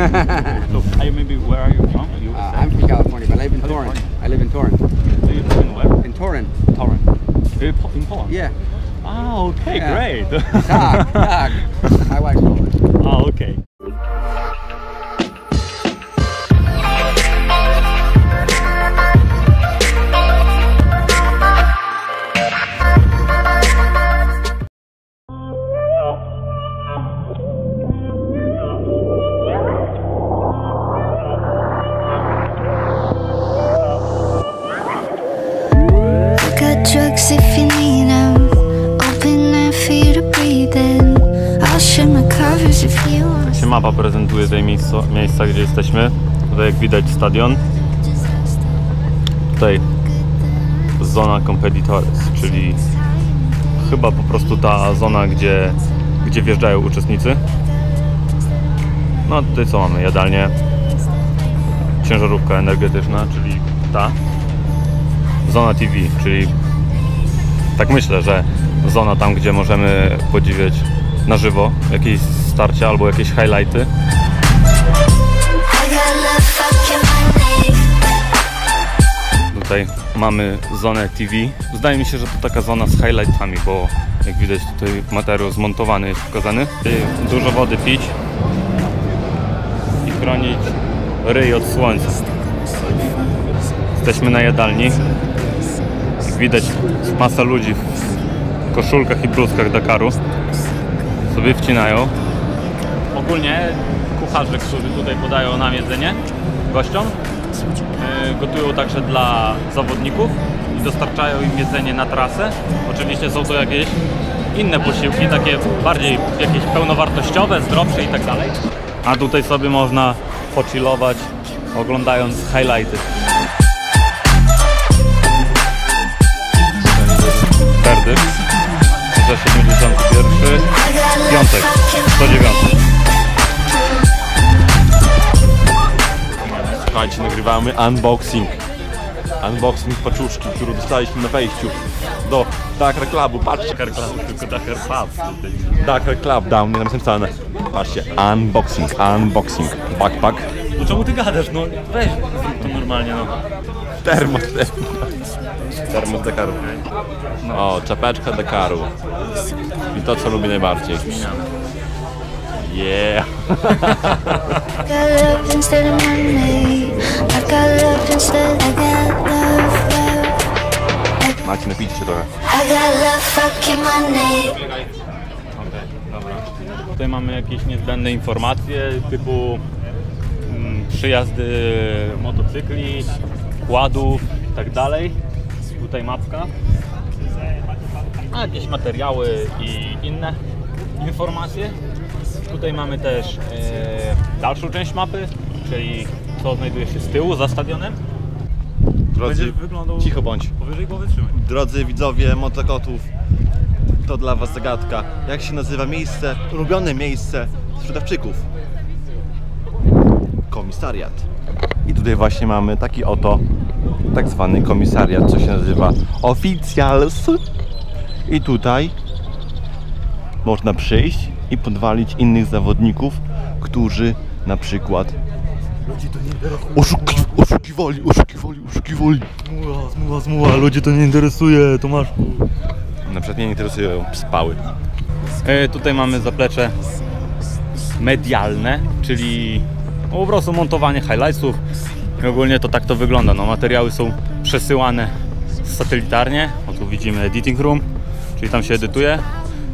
So, maybe where are you from? I'm from California, but I live in Torrent. I live in Torrent. Do you live in where? In Torrent. Torrent. In Poland? Yeah. Ah, okay, Yeah. great. Tak. My wife's Polish. Ah, okay. Drugs if you need them. Open air for you to breathe in. I'll share my covers if you want. Się mapa prezentuje tej miejsca, gdzie jesteśmy. Tutaj jak widać stadion. Tutaj zona competitores, czyli chyba po prostu ta zona, gdzie wjeżdżają uczestnicy. No tutaj co mamy? Jadalnię, ciężarówka energetyczna, czyli ta. Zona TV, czyli tak myślę, że zona tam, gdzie możemy podziwiać na żywo jakieś starcia albo jakieś highlighty. Tutaj mamy zonę TV. Zdaje mi się, że to taka zona z highlightami, bo jak widać tutaj materiał zmontowany jest pokazany. Dużo wody pić i chronić ryj od słońca. Jesteśmy na jadalni. Jak widać masa ludzi w koszulkach i bluzkach Dakaru sobie wcinają. Ogólnie kucharze, którzy tutaj podają nam jedzenie gościom, gotują także dla zawodników i dostarczają im jedzenie na trasę. Oczywiście są to jakieś inne posiłki, takie bardziej jakieś pełnowartościowe, zdrowsze i tak dalej. A tutaj sobie można pochillować, oglądając highlighty. Berdysz za 71, piątek, 109. Słuchajcie, nagrywamy unboxing paczuszki, którą dostaliśmy na wejściu do Dakar Clubu. Patrzcie, Dakar Club, tylko Dakar Pub. Dakar Club, dam, nie napisane. Patrzcie, unboxing, backpack. No czemu ty gadasz? No weź to normalnie, no. Termos Dakaru. O, czapeczka Dakaru. I to, co lubię najbardziej. Yeah! Macie, napijcie się trochę. Dobra. Tutaj mamy jakieś niezbędne informacje typu przyjazdy motocykli, kładów i tak dalej. Tutaj mapka. A jakieś materiały i inne informacje. Tutaj mamy też dalszą część mapy, czyli co znajduje się z tyłu, za stadionem. Drodzy, cicho bądź. Powyżej głowy trzymaj. Drodzy widzowie motokotów, to dla was zagadka. Jak się nazywa miejsce, ulubione miejsce sprzedawczyków? Komisariat. I tutaj właśnie mamy taki oto tak zwany komisariat, co się nazywa Officials. I tutaj można przyjść i podwalić innych zawodników, którzy na przykład oszukiwali. Zmuła, ludzi to nie interesuje, Tomaszku. Na przykład mnie nie interesują spały. Tutaj mamy zaplecze medialne, czyli po prostu montowanie highlightsów. I ogólnie to tak to wygląda. No, materiały są przesyłane satelitarnie. O, tu widzimy editing room, czyli tam się edytuje.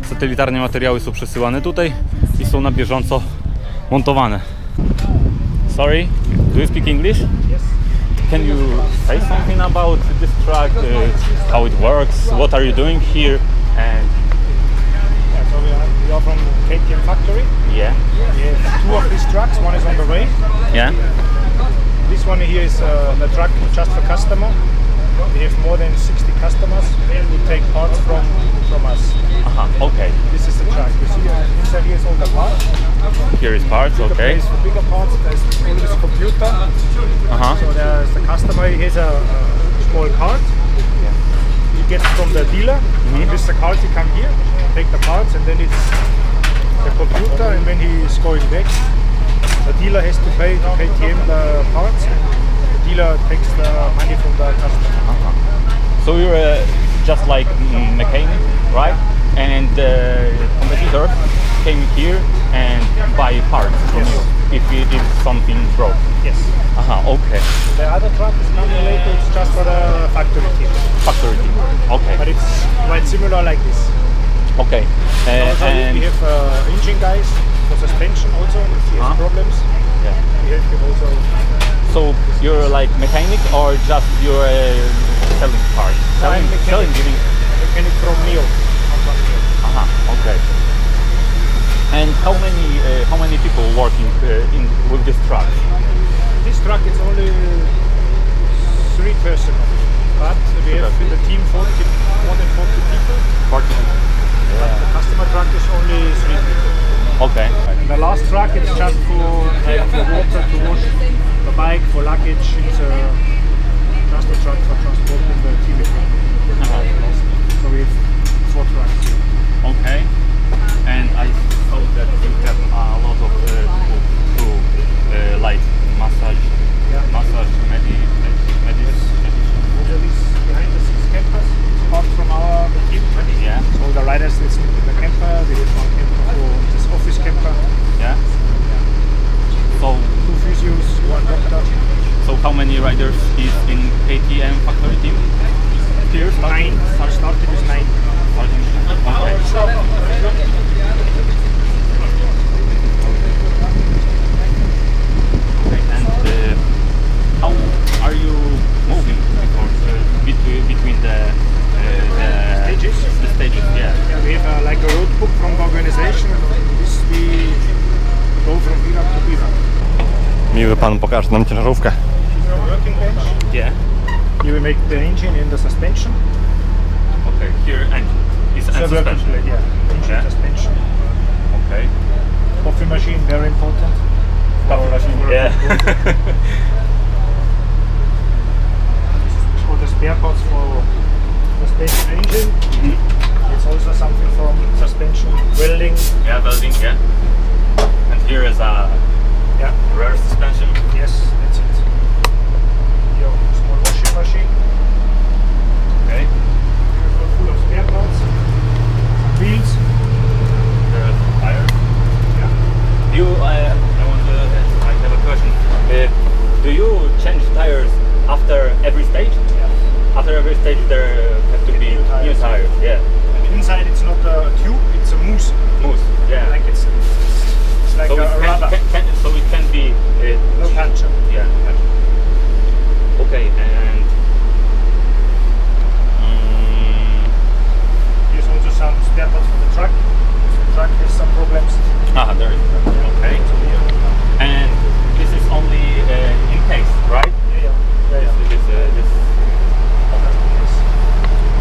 Satelitarnie materiały są przesyłane tutaj i są na bieżąco montowane. Sorry, do you speak English? Yes. Can you say something about this track, how it works, what are you doing here? And Yeah, so we are from KTM factory. yeah, We have two of these trucks. One is on the way. yeah. This one here is a truck just for customer. We have more than 60 customers who take parts from us. Aha, okay. This is the truck. You see, inside here is all the parts. Here is parts, The okay. place for bigger parts, there's all this computer. So there's the customer. He has a small card. He gets from the dealer. With the card, he come here, take the parts, and then it's the computer. And when he is going back, the dealer dealer has to pay to KTM the parts, and the dealer takes the money from the customer. So you're just like mechanic, right? And competitors came here and buy parts from Yes. you if something broke. Yes. Okay. The other truck is coming later. It's just for the factory team, Factory team. Okay. but it's quite similar like this. Okay. Also, And we have engine guys for suspension also. If he has problems, yeah. we help him also. So you're like mechanic or just you're selling parts? I'm Selling, mechanic. giving. Mechanic from Neo. I'm from Neo. Okay. And how many people working with this truck? This truck is only 3 persons, but we have in the team more than 40 people. 40. The customer truck is only 3 people. Okay. And the last truck is just for water to wash the bike, for luggage. It's just a truck for transporting the team equipment. So we have 4 trucks. Okay. And I saw that you have a lot of people who like massage, Also these behind the scenes campers, apart from our team. Yeah. All the riders that sleep in the camper, we have one camper for this office camper. Yeah. So 2 physios, 1 doctor. so how many riders is in KTM factory team? Here 9. Our starting is 9. And how are you moving between the Stages? The stages, yeah. Yeah, we have like a road book from the organization, and this we go from Vira to Vira. Miły pan, pokaż nam ciężarówkę. This is our working bench. Yeah. Here we make the engine and the suspension. Okay. Here engine is It's a working suspension. plate, yeah. Engine, Yeah. suspension. Okay. Coffee machine, very important. Coffee machine. Yeah. This is all the spare parts for suspension engine. It's also something from suspension welding. Yeah, welding. Yeah. And here is a Yeah. rear suspension. Yes, that's it. Here, small washing machine. Okay. Full of spare parts. Wheels. There is tires. Yeah. You, I have a question. Do you change tires after every stage? Yeah. After every stage, there have to be new tires. Yeah. And inside it's not a tube, it's a mousse. Mousse. Yeah. Like it's like so a rubber. so it can be. No puncture. Yeah. Okay. And. Here's also some spare parts for the truck. If the truck has some problems. There is. Okay. And this is only in case, right? Yeah. This.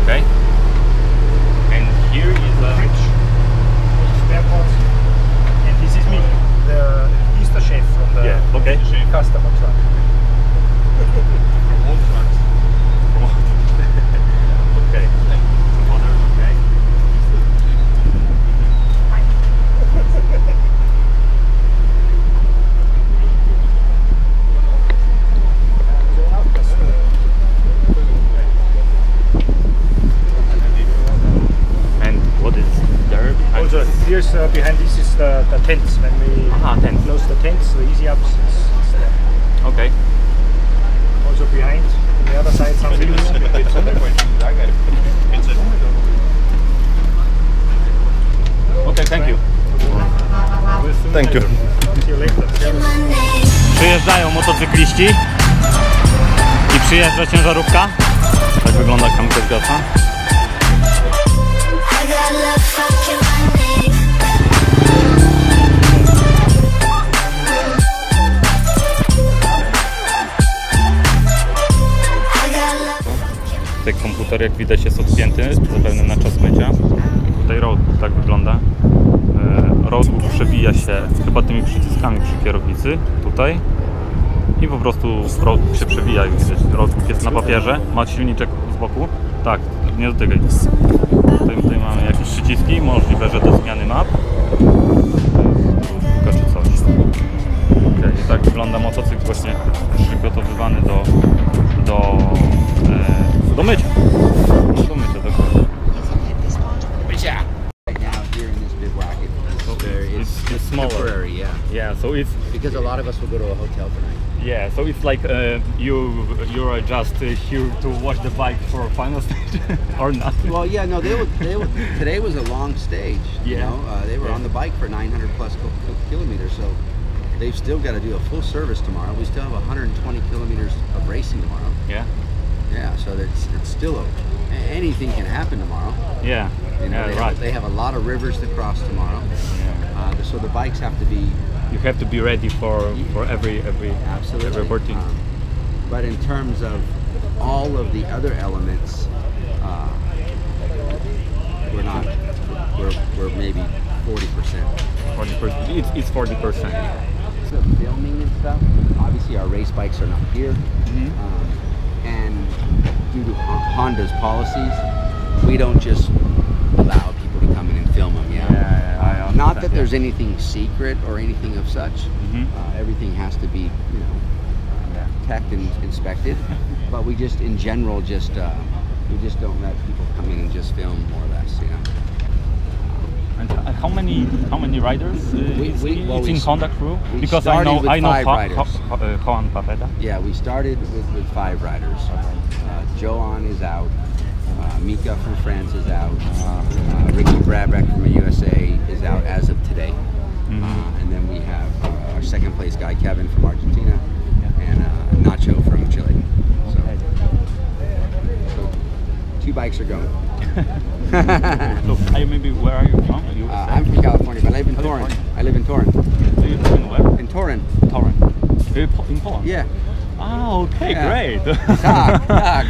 Okay. And here is a. Fridge. Spare parts. And this is me, the Easter chef from the Yeah, okay. customer truck. From all trucks. Okay. Other, okay. And what is there behind? Also, here's behind this is the tents. When we Tents. close the tents, the easy ups is there. Okay. Also behind, on the other side, some wheels. Okay, thank you. Thank you. See you later. Przyjeżdżają motocykliści i przyjeżdża ciężarówka. Tak wygląda kamka z Gasa. I got love fucking my name. I got love. Ten komputer, jak widać, jest odpięty, zapewne na czas mycia. Tutaj roadbook tak wygląda. Roadbook przewija się chyba tymi przyciskami przy kierownicy, tutaj. I po prostu roadbook się przewija, jak widać. Roadbook jest na papierze, ma silniczek z boku. Tak, nie dotykaj. Tutaj mamy jakieś przyciski, możliwe, że do zmiany map. Czy coś. Okay, Wygląda motocykl właśnie przygotowywany do mycia. Do mycia, dokładnie. Right now, here in this bivouac, It's smaller. temporary, yeah. Yeah, so it's Because a lot of us will go to a hotel tonight. so it's like you are just here to watch the bike for final stage or not? Well, yeah, no, they would. Today was a long stage. You Yeah. know, they were on the bike for 900 plus kilometers, so they've still got to do a full service tomorrow. We still have 120 kilometers of racing tomorrow. Yeah. Yeah, so it's still anything can happen tomorrow. Yeah. You know, Yeah, right. they have a lot of rivers to cross tomorrow. So the bikes have to be You have to be ready for every absolutely. opportunity. But in terms of all of the other elements, we're not. We're maybe 40%. 40%. It's 40%. So filming and stuff. Obviously, our race bikes are not here, and due to Honda's policies, we don't just allow people to come in and film them. I understand, Not that yeah. there's anything secret or anything of such. Everything has to be, checked and inspected. But we just, in general, we just don't let people come in and just film, more or less. And how many riders it's in Honda crew? we Because started with I know 5 riders. Juan Papeda. Yeah, we started with 5 riders. Joan is out. Mika from France is out. Ricky Brabeck from the USA is out as of today. And then we have our second place guy, Kevin from Argentina, and Nacho from Chile. So 2 bikes are going. So, maybe where are you from? I'm from California, but I live in Torrance. I live in Torrance. Do you live in where? In Torrance. Torrent. In Poland? Yeah. Ah, okay, Yeah. great. Tak.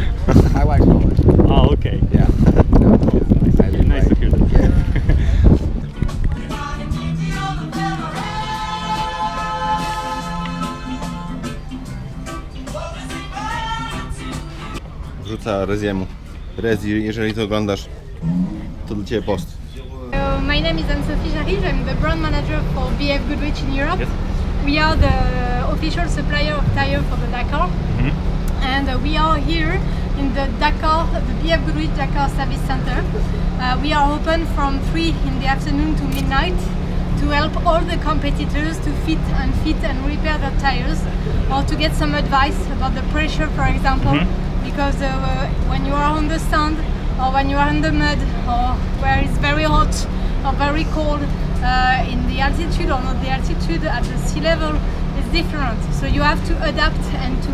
My wife's Polish. Ah, okay. Yeah. I live Nice to right- hear that. Yeah. Rzuca Reziemu. Rezi, jeżeli to oglądasz, to dla Ciebie post. My name is Anne-Sophie Jarige. I'm the brand manager for BF Goodrich in Europe. Yes. We are the official supplier of tire for the Dakar. And we are here in the Dakar, the BF Goodrich Dakar Service Center. We are open from 3 in the afternoon to midnight to help all the competitors to fit and repair their tires, or to get some advice about the pressure, for example, because when you are on the sand or when you are in the mud or where it's very hot or very cold, in the altitude or not the altitude at the sea level is different. So you have to adapt and to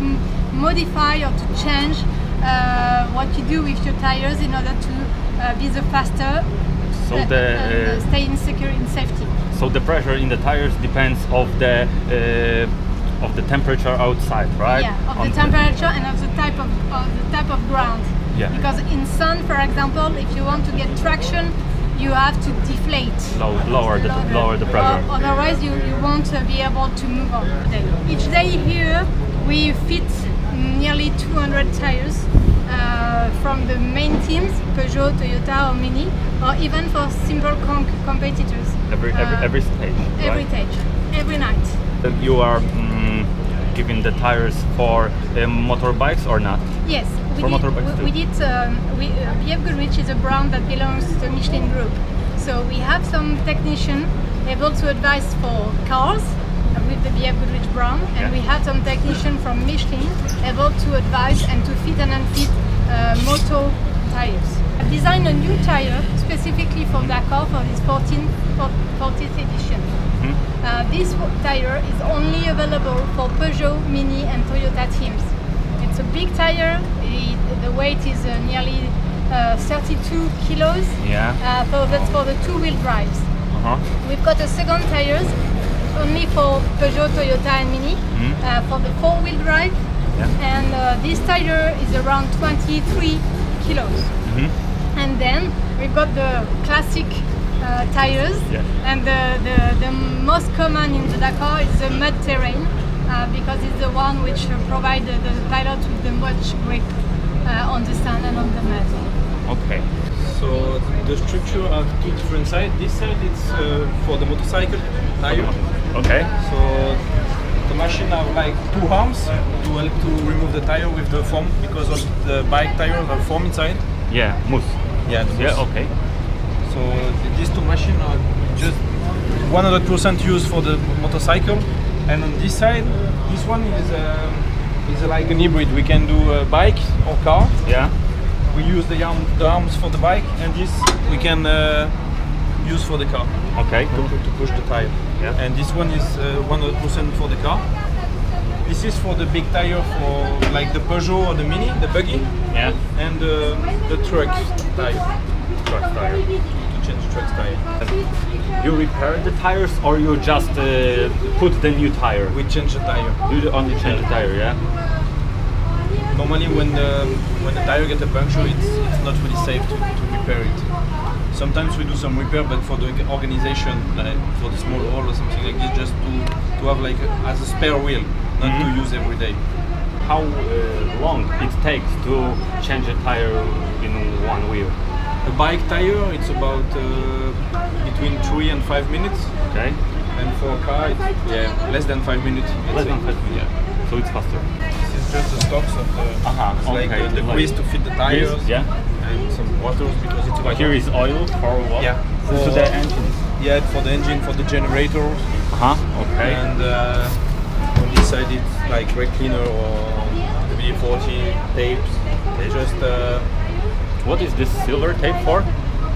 modify or to change what you do with your tires in order to be the faster So and stay in safety. So the pressure in the tires depends of the temperature outside, right? Yeah, of the temperature and of the type of ground. Yeah. Because in sun, for example, if you want to get traction, you have to deflate. Lower the pressure. Otherwise, you won't be able to move on. Each day here, we fit nearly 200 tires from the main teams, Peugeot, Toyota, or Mini, or even for simple competitors. Every stage. Every right? stage, every night. You are giving the tires for motorbikes or not? Yes, For motorbikes too. BF Goodrich is a brand that belongs to the Michelin Group. So we have some technician able to advise for cars with the BF Goodrich brand, and we have some technician from Michelin able to advise and to fit and unfit moto tires. I've designed a new tire specifically for Dakar for this 40th edition. This tire is only available for Peugeot, Mini and Toyota teams. It's a big tire, the weight is nearly 32 kilos. Yeah. That's for the 2-wheel drives. We've got a second tires only for Peugeot, Toyota and Mini for the 4-wheel drive. And this tire is around 23 kilos. And then we've got the classic tires, and the most common in the Dakar is the mud terrain, because it's the one which provides the pilot with the much grip on the sand and on the mud. Okay. So the structure have 2 different sides. This side is for the motorcycle tire. Okay. So the machine have like 2 arms to help to remove the tire with the foam because of the bike tires are foam inside. Yeah, mousse. Yeah, the Yeah, mousse. okay. So these 2 machines are just 100% used for the motorcycle, and on this side, this one is like an hybrid. We can do a bike or car. Yeah. We use the arms for the bike, and this we can use for the car. Okay, cool. To push the tire. Yeah. And this one is 100% for the car. This is for the big tire for like the Peugeot or the Mini, the buggy, Yeah. and the truck tire. Truck tire. To change truck tire. You repair the tires or you just put the new tire? We change the tire. You only change the tire, yeah? Normally when the tire gets a puncture, it's not really safe to repair it. Sometimes we do some repair, but for the organization, like for the small hole or something like this, just to have like as a spare wheel, not to use every day. How long it takes to change a tire in one wheel? A bike tire, it's about between 3 and 5 minutes, Okay. and for a car, it's less than 5 minutes. Less than 5 minutes. Yeah. So it's faster. This is just the stocks of the, it's like okay. the grease to fit the tires, Grease, yeah. and some waters because it's quite Here is oil for what? Yeah. To For- the engine. Yeah, for the engine, for the generators, Okay. and on this side it's like brake cleaner or WD-40 tapes. They just What is this silver tape for?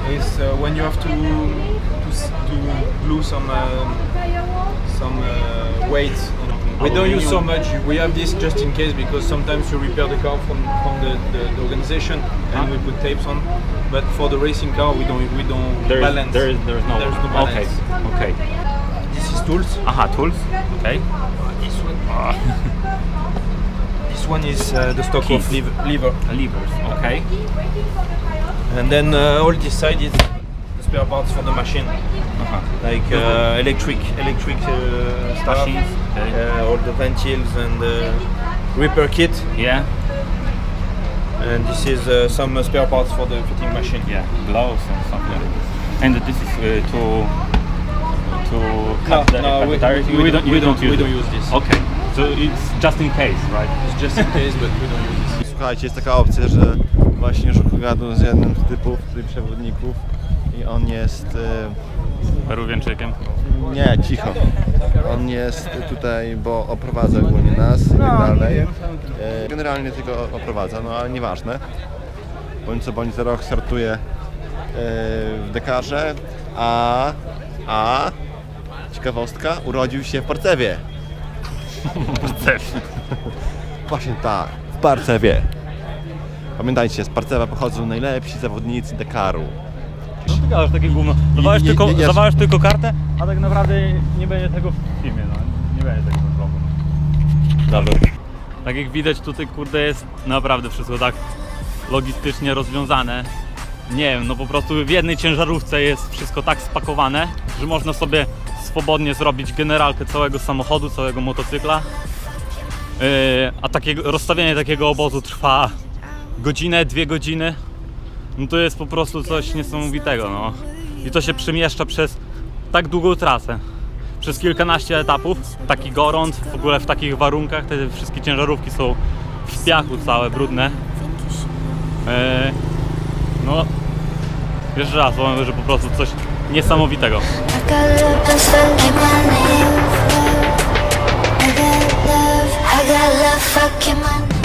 is when you have to glue some weights. We don't use so much. We have this just in case because sometimes you repair the car from the organization and we put tapes on. But for the racing car, we don't balance. There's no balance. Okay. Okay. This is tools. Tools. Okay. This one. This one is the stock Keys. of lever. Levers. Okay. And then all this side is the spare parts for the machine, like electric stuff, Machines, okay. all the ventils and repair kit. Yeah. And this is some spare parts for the fitting machine. Yeah. Gloves and something like this. And this is to cut the tires. We don't use this. Okay. So it's just in case, right? It's just in case, but we don't use this. Słuchajcie, jest taka opcja, że właśnie już gadam z jednym z typów, tych przewodników i on jest... Peruwianczykiem. Nie, cicho. On jest tutaj, bo oprowadza ogólnie nas i tak dalej. Generalnie tylko oprowadza, no ale nieważne. Bądź co bądź za rok startuje w Dakarze, a ciekawostka, urodził się w Parcewie. Właśnie tak, w Parcewie. Pamiętajcie, z Parcewa pochodzą najlepsi zawodnicy Dakaru. No ty gadasz takie gówno. Zawalasz tylko kartę, a tak naprawdę nie będzie tego w filmie, no. Nie będzie tego vlogu. Dobra. Tak jak widać tutaj, kurde, jest naprawdę wszystko tak logistycznie rozwiązane. Nie wiem, no po prostu w jednej ciężarówce jest wszystko tak spakowane, że można sobie swobodnie zrobić generalkę całego samochodu, całego motocykla. A rozstawienie takiego obozu trwa godzinę, 2 godziny. No to jest po prostu coś niesamowitego, no. I to się przemieszcza przez tak długą trasę. Przez kilkanaście etapów. Taki gorąc, w ogóle w takich warunkach. Te wszystkie ciężarówki są w piachu całe, brudne. No, jeszcze raz powiem, że po prostu coś niesamowitego. I got love, that's like my name. I got love, fucking my name.